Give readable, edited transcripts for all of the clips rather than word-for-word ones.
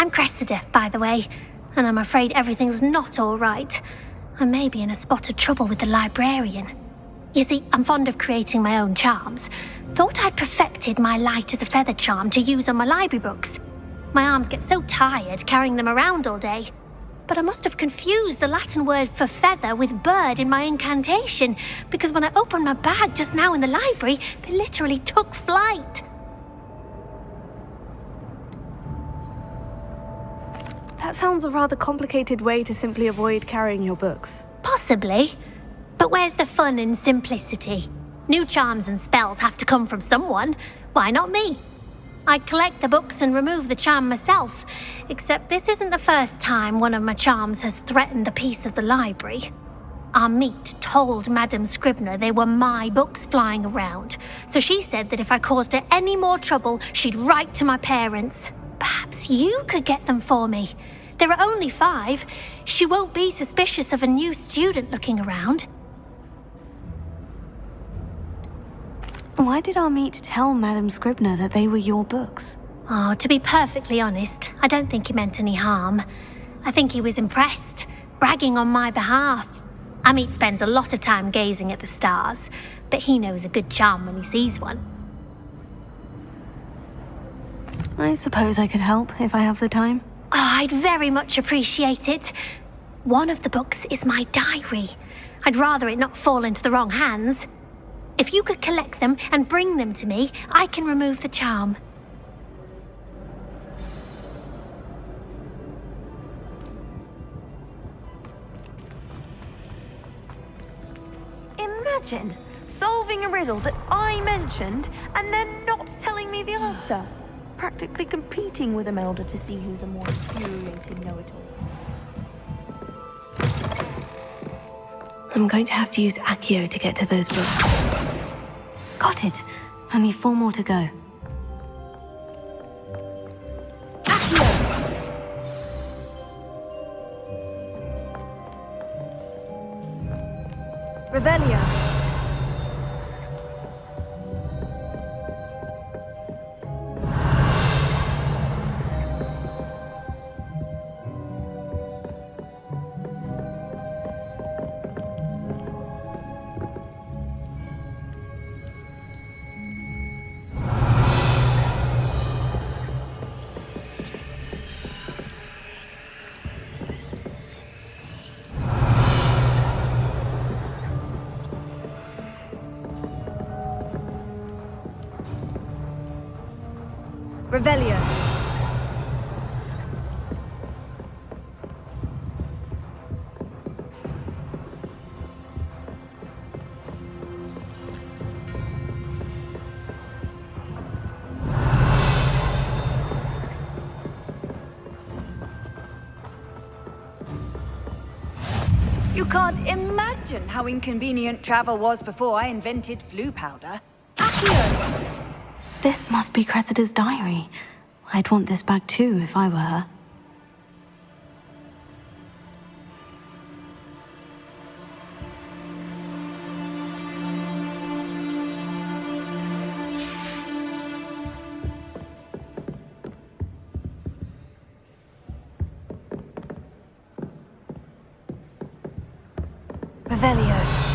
I'm Cressida, by the way, and I'm afraid everything's not all right. I may be in a spot of trouble with the librarian. You see, I'm fond of creating my own charms. Thought I'd perfected my light as a feather charm to use on my library books. My arms get so tired carrying them around all day. But I must have confused the Latin word for feather with bird in my incantation, because when I opened my bag just now in the library, they literally took flight. That sounds a rather complicated way to simply avoid carrying your books. Possibly. But where's the fun in simplicity? New charms and spells have to come from someone. Why not me? I collect the books and remove the charm myself, except this isn't the first time one of my charms has threatened the peace of the library. Our meet told Madame Scribner they were my books flying around, so she said that if I caused her any more trouble, she'd write to my parents. Perhaps you could get them for me. There are only 5. She won't be suspicious of a new student looking around. Why did Amit tell Madame Scribner that they were your books? Oh, to be perfectly honest, I don't think he meant any harm. I think he was impressed, bragging on my behalf. Amit spends a lot of time gazing at the stars, but he knows a good charm when he sees one. I suppose I could help if I have the time. Oh, I'd very much appreciate it. One of the books is my diary. I'd rather it not fall into the wrong hands. If you could collect them and bring them to me, I can remove the charm. Imagine solving a riddle that I mentioned and then not telling me the answer. Practically competing with Imelda to see who's a more infuriating know-it-all. I'm going to have to use Accio to get to those books. Got it. Only 4 more to go. Accio! Revelio. Revelio. You can't imagine how inconvenient travel was before I invented flu powder. Accio! This must be Cressida's diary. I'd want this back too if I were her. Revelio.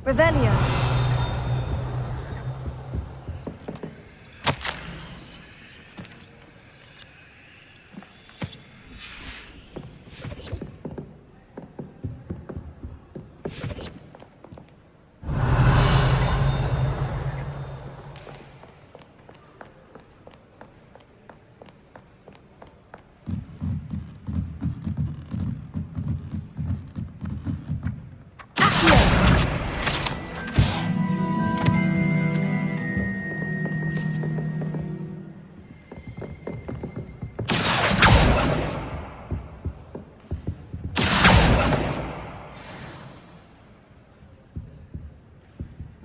Revelio.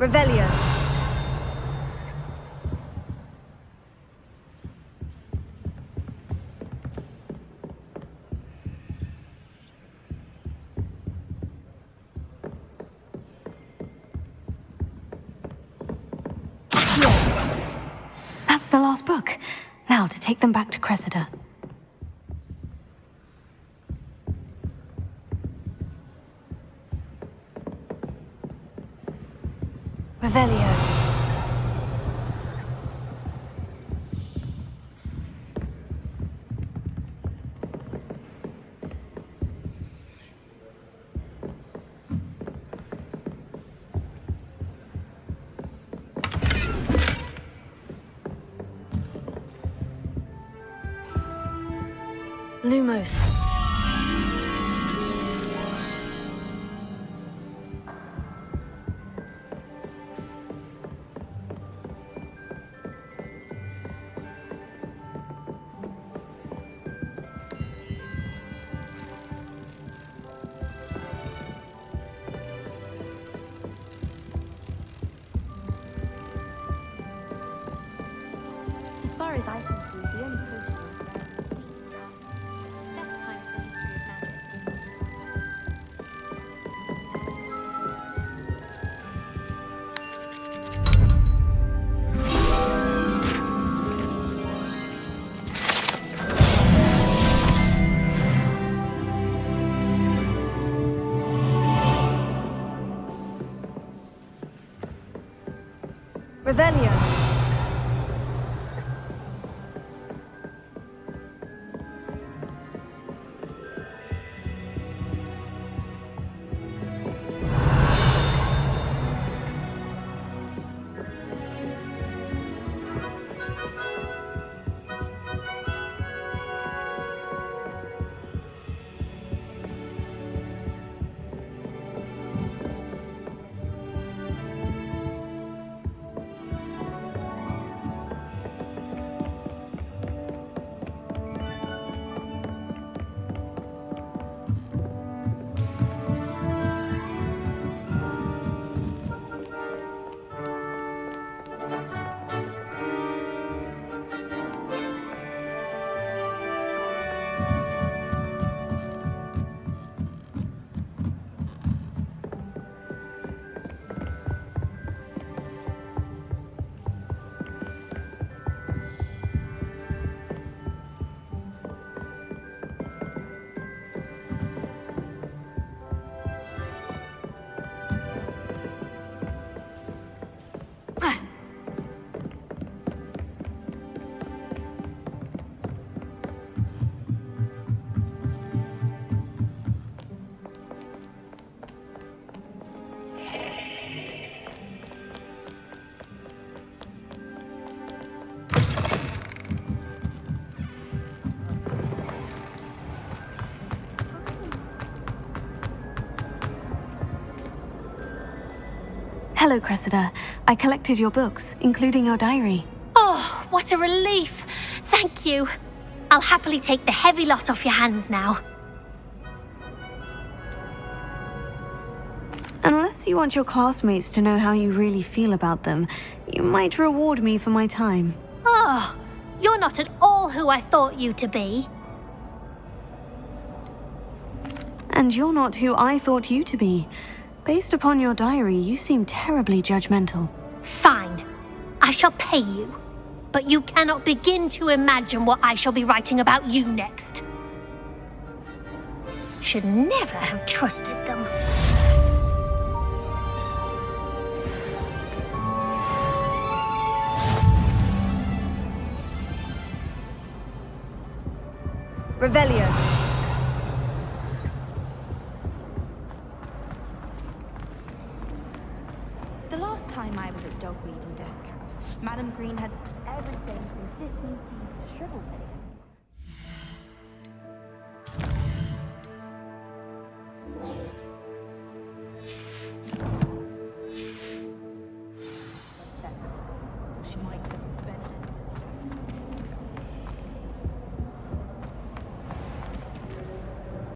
Revelio. That's the last book. Now to take them back to Cressida. Revelio. Lumos. As far as I can see, the only proof Best time for the history of magic. Revelio. Hello, Cressida. I collected your books, including your diary. Oh, what a relief! Thank you. I'll happily take the heavy lot off your hands now. Unless you want your classmates to know how you really feel about them, you might reward me for my time. Oh, you're not at all who I thought you to be. And you're not who I thought you to be. Based upon your diary, you seem terribly judgmental. Fine. I shall pay you. But you cannot begin to imagine what I shall be writing about you next. Should never have trusted them. Revelio. The last time I was at Dogweed and Death Camp, Madam Green had everything from Disney to shrivel things.